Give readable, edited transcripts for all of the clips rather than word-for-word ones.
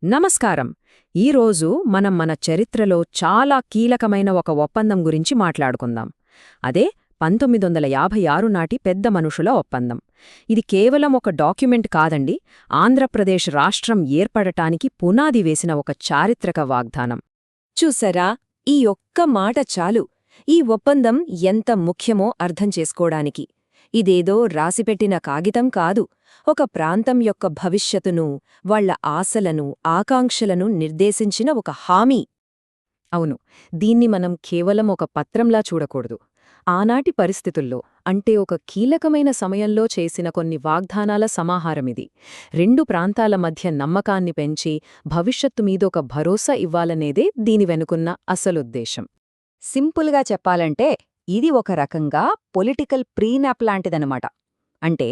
నమస్కారం. ఈరోజు మనం మన చరిత్రలో చాలా కీలకమైన ఒక ఒప్పందం గురించి మాట్లాడుకుందాం. అదే 1956 నాటి పెద్ద మనుషుల ఒప్పందం. ఇది కేవలం ఒక డాక్యుమెంట్ కాదండి, ఆంధ్రప్రదేశ్ రాష్ట్రం ఏర్పడటానికి పునాది వేసిన ఒక చారిత్రక వాగ్దానం. చూసారా, ఈ ఒక్క మాట చాలు ఈ ఒప్పందం ఎంత ముఖ్యమో అర్థం చేసుకోడానికి. ఇదేదో రాసిపెట్టిన కాగితం కాదు, ఒక ప్రాంతం యొక్క భవిష్యత్తును, వాళ్ల ఆశలను, ఆకాంక్షలను నిర్దేశించిన ఒక హామీ. అవును, దీన్ని మనం కేవలం ఒక పత్రంలా చూడకూడదు. ఆనాటి పరిస్థితుల్లో, అంటే ఒక కీలకమైన సమయంలో చేసిన కొన్ని వాగ్దానాల సమాహారమిది. రెండు ప్రాంతాల మధ్య నమ్మకాన్ని పెంచి భవిష్యత్తు మీదొక భరోసా ఇవ్వాలనేదే దీని వెనుకున్న అసలుద్దేశం. సింపుల్గా చెప్పాలంటే ఇది ఒక రకంగా పొలిటికల్ ప్రీనాప్ లాంటిదనమాట. అంటే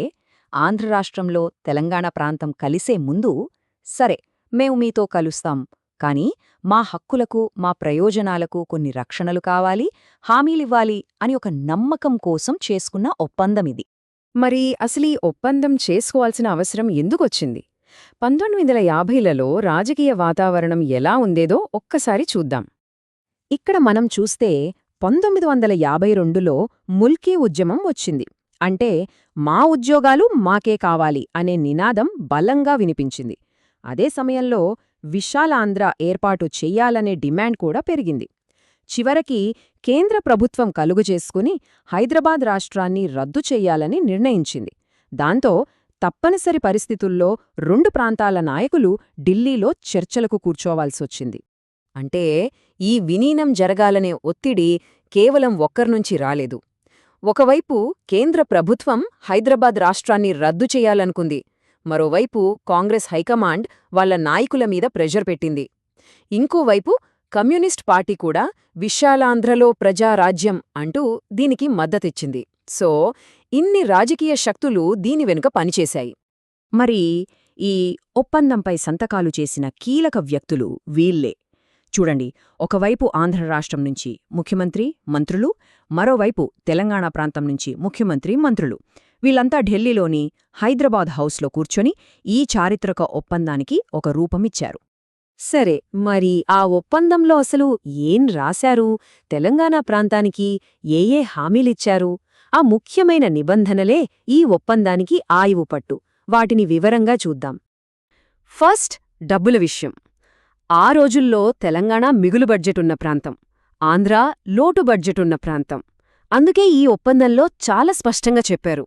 ఆంధ్ర రాష్ట్రంలో తెలంగాణ ప్రాంతం కలిసే ముందు, సరే మేము మీతో కలుస్తాం, కానీ మా హక్కులకు, మా ప్రయోజనాలకు కొన్ని రక్షణలు కావాలి, హామీలివ్వాలి అని ఒక నమ్మకం కోసం చేసుకున్న ఒప్పందమిది. మరి అసలీ ఒప్పందం చేసుకోవాల్సిన అవసరం ఎందుకొచ్చింది? 1950లలో రాజకీయ వాతావరణం ఎలా ఉండేదో ఒక్కసారి చూద్దాం. ఇక్కడ మనం చూస్తే 1952లో ముల్కీ ఉద్యమం వచ్చింది. అంటే మా ఉద్యోగాలు మాకే కావాలి అనే నినాదం బలంగా వినిపించింది. అదే సమయంలో విశాలాంధ్ర ఏర్పాటు చెయ్యాలనే డిమాండ్ కూడా పెరిగింది. చివరికి కేంద్ర ప్రభుత్వం కలుగజేసుకుని హైదరాబాద్ రాష్ట్రాన్ని రద్దు చెయ్యాలని నిర్ణయించింది. దాంతో తప్పనిసరి పరిస్థితుల్లో రెండు ప్రాంతాల నాయకులు ఢిల్లీలో చర్చలకు కూర్చోవాల్సొచ్చింది. అంటే ఈ విలీనం జరగాలనే ఒత్తిడి కేవలం ఒక్కర్నుంచి రాలేదు. ఒకవైపు కేంద్ర ప్రభుత్వం హైదరాబాద్ రాష్ట్రాన్ని రద్దు చేయాలనుకుంది, మరోవైపు కాంగ్రెస్ హైకమాండ్ వాళ్ల నాయకుల మీద ప్రెషర్ పెట్టింది. ఇంకోవైపు కమ్యూనిస్ట్ పార్టీ కూడా విశాలాంధ్రలో ప్రజారాజ్యం అంటూ దీనికి మద్దతిచ్చింది. సో ఇన్ని రాజకీయ శక్తులు దీని వెనుక పనిచేశాయి. మరి ఈ ఒప్పందంపై సంతకాలు చేసిన కీలక వ్యక్తులు వీళ్లే. చూడండి, ఒకవైపు ఆంధ్ర రాష్ట్రం నుంచి ముఖ్యమంత్రి, మంత్రులు, మరోవైపు తెలంగాణ ప్రాంతం నుంచి ముఖ్యమంత్రి, మంత్రులు. వీళ్లంతా ఢిల్లీలోని హైదరాబాద్ హౌస్లో కూర్చొని ఈ చారిత్రక ఒప్పందానికి ఒక రూపమిచ్చారు. సరే, మరి ఆ ఒప్పందంలో అసలు ఏం రాశారు? తెలంగాణ ప్రాంతానికి ఏ హామీలిచ్చారు? ఆ ముఖ్యమైన నిబంధనలే ఈ ఒప్పందానికి ఆయువుపట్టు. వాటిని వివరంగా చూద్దాం. ఫస్ట్, డబ్బుల విషయం. ఆ రోజుల్లో తెలంగాణ మిగులు బడ్జెటున్న ప్రాంతం, ఆంధ్ర లోటు బడ్జెటున్న ప్రాంతం. అందుకే ఈ ఒప్పందంలో చాలా స్పష్టంగా చెప్పారు,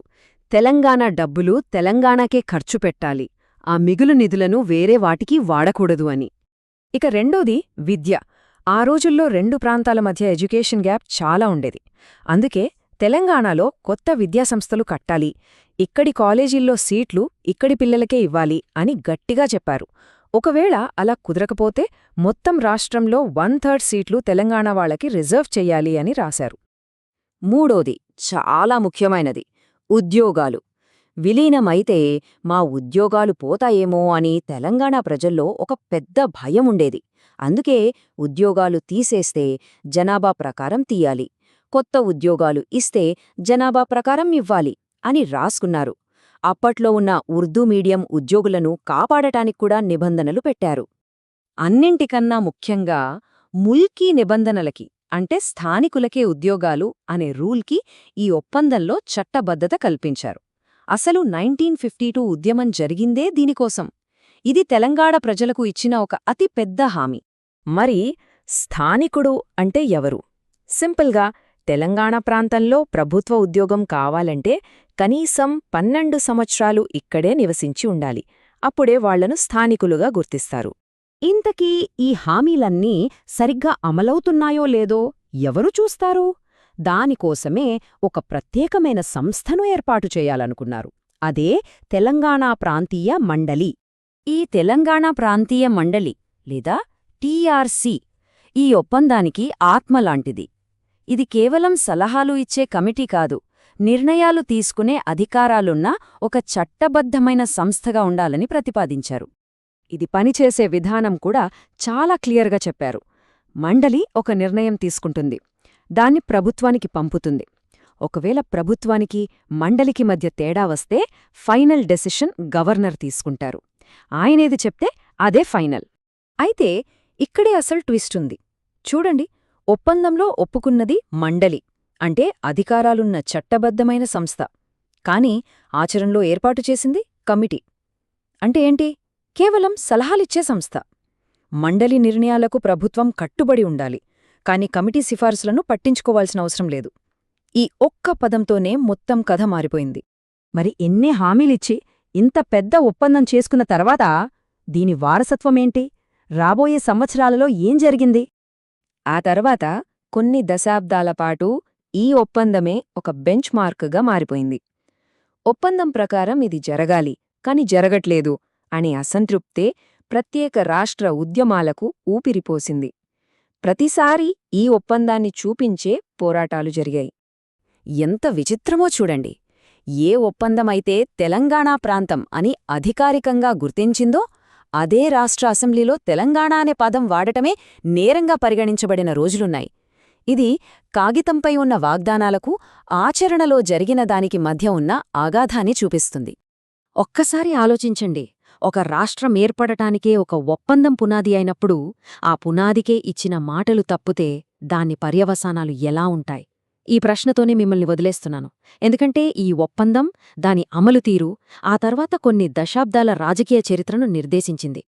తెలంగాణ డబ్బులు తెలంగాణకే ఖర్చు పెట్టాలి, ఆ మిగులు నిధులను వేరే వాటికి వాడకూడదు అని. ఇక రెండోది విద్య. ఆ రోజుల్లో రెండు ప్రాంతాల మధ్య ఎడ్యుకేషన్ గ్యాప్ చాలా ఉండేది. అందుకే తెలంగాణలో కొత్త విద్యాసంస్థలు కట్టాలి, ఇక్కడి కాలేజీల్లో సీట్లు ఇక్కడి పిల్లలకే ఇవ్వాలి అని గట్టిగా చెప్పారు. ఒకవేళ అలా కుదరకపోతే మొత్తం రాష్ట్రంలో 1/3 సీట్లు తెలంగాణ వాళ్లకి రిజర్వ్ చెయ్యాలి అని రాశారు. మూడోది చాలా ముఖ్యమైనది, ఉద్యోగాలు. విలీనమైతే మా ఉద్యోగాలు పోతాయేమో అని తెలంగాణ ప్రజల్లో ఒక పెద్ద భయం ఉండేది. అందుకే ఉద్యోగాలు తీసేస్తే జనాభా ప్రకారం తీయాలి, కొత్త ఉద్యోగాలు ఇస్తే జనాభా ప్రకారం ఇవ్వాలి అని రాసుకున్నారు. అప్పట్లో ఉన్న ఉర్దూ మీడియం ఉద్యోగులను కాపాడటానికి కూడా నిబంధనలు పెట్టారు. అన్నింటికన్నా ముఖ్యంగా ముల్కీ నిబంధనలకి, అంటే స్థానికులకే ఉద్యోగాలు అనే రూల్కి ఈ ఒప్పందంలో చట్టబద్ధత కల్పించారు. అసలు 1952 ఉద్యమం జరిగిందే దీనికోసం. ఇది తెలంగాణ ప్రజలకు ఇచ్చిన ఒక అతి పెద్ద హామీ. మరి స్థానికుడు అంటే ఎవరు? సింపుల్గా, తెలంగాణ ప్రాంతంలో ప్రభుత్వ ఉద్యోగం కావాలంటే కనీసం 12 సంవత్సరాలు ఇక్కడే నివసించి ఉండాలి. అప్పుడే వాళ్లను స్థానికులుగా గుర్తిస్తారు. ఇంతకీ ఈ హామీలన్నీ సరిగ్గా అమలవుతున్నాయో లేదో ఎవరు చూస్తారు? దానికోసమే ఒక ప్రత్యేకమైన సంస్థను ఏర్పాటు చేయాలనుకున్నారు. అదే తెలంగాణ ప్రాంతీయ మండలి. ఈ తెలంగాణ ప్రాంతీయ మండలి లేదా టీఆర్సీ ఈ ఒప్పందానికి ఆత్మలాంటిది. ఇది కేవలం సలహాలు ఇచ్చే కమిటీ కాదు, నిర్ణయాలు తీసుకునే అధికారాలున్న ఒక చట్టబద్ధమైన సంస్థగా ఉండాలని ప్రతిపాదించారు. ఇది పనిచేసే విధానం కూడా చాలా క్లియర్గా చెప్పారు. మండలి ఒక నిర్ణయం తీసుకుంటుంది, దాన్ని ప్రభుత్వానికి పంపుతుంది. ఒకవేళ ప్రభుత్వానికి మండలికి మధ్య తేడా వస్తే ఫైనల్ డెసిషన్ గవర్నర్ తీసుకుంటారు. ఆయనేది చెప్తే అదే ఫైనల్. అయితే ఇక్కడే అసలు ట్విస్ట్ ఉంది. చూడండి, ఒప్పందంలో ఒప్పుకున్నది మండలి, అంటే అధికారాలున్న చట్టబద్ధమైన సంస్థ. కాని ఆచరణలో ఏర్పాటు చేసింది కమిటీ. అంటే ఏంటి? కేవలం సలహాలిచ్చే సంస్థ. మండలి నిర్ణయాలకు ప్రభుత్వం కట్టుబడి ఉండాలి, కాని కమిటీ సిఫార్సులను పట్టించుకోవాల్సిన అవసరం లేదు. ఈ ఒక్క పదంతోనే మొత్తం కథ మారిపోయింది. మరి ఎన్ని హామీలిచ్చి ఇంత పెద్ద ఒప్పందం చేసుకున్న తర్వాత దీని వారసత్వమేంటి? రాబోయే సంవత్సరాలలో ఏం జరిగింది? ఆ తర్వాత కొన్ని దశాబ్దాల పాటు ఈ ఒప్పందమే ఒక బెంచ్ మార్క్గా మారిపోయింది. ఒప్పందం ప్రకారం ఇది జరగాలి, కాని జరగట్లేదు అనే అసంతృప్తే ప్రత్యేక రాష్ట్ర ఉద్యమాలకు ఊపిరిపోసింది. ప్రతిసారీ ఈ ఒప్పందాన్ని చూపించే పోరాటాలు జరిగాయి. ఎంత విచిత్రమో చూడండి. ఏ ఒప్పందమైతే తెలంగాణ ప్రాంతం అని అధికారికంగా గుర్తించిందో అదే రాష్ట్ర అసెంబ్లీలో తెలంగాణ అనే పదం వాడటమే నేరంగా పరిగణించబడిన రోజులున్నాయి. ఇది కాగితంపై ఉన్న వాగ్దానాలకు ఆచరణలో జరిగిన దానికి మధ్య ఉన్న అగాధాన్ని చూపిస్తుంది. ఒక్కసారి ఆలోచించండి. ఒక రాష్ట్రం ఏర్పడటానికే ఒక ఒప్పందం పునాది అయినప్పుడు ఆ పునాదికే ఇచ్చిన మాటలు తప్పుతే దాని పర్యవసానాలు ఎలా ఉంటాయి? ఈ ప్రశ్నతోనే మిమ్మల్ని వదిలేస్తున్నాను. ఎందుకంటే ఈ ఒప్పందం, దాని అమలు తీరు ఆ తర్వాత కొన్ని దశాబ్దాల రాజకీయ చరిత్రను నిర్దేశించింది.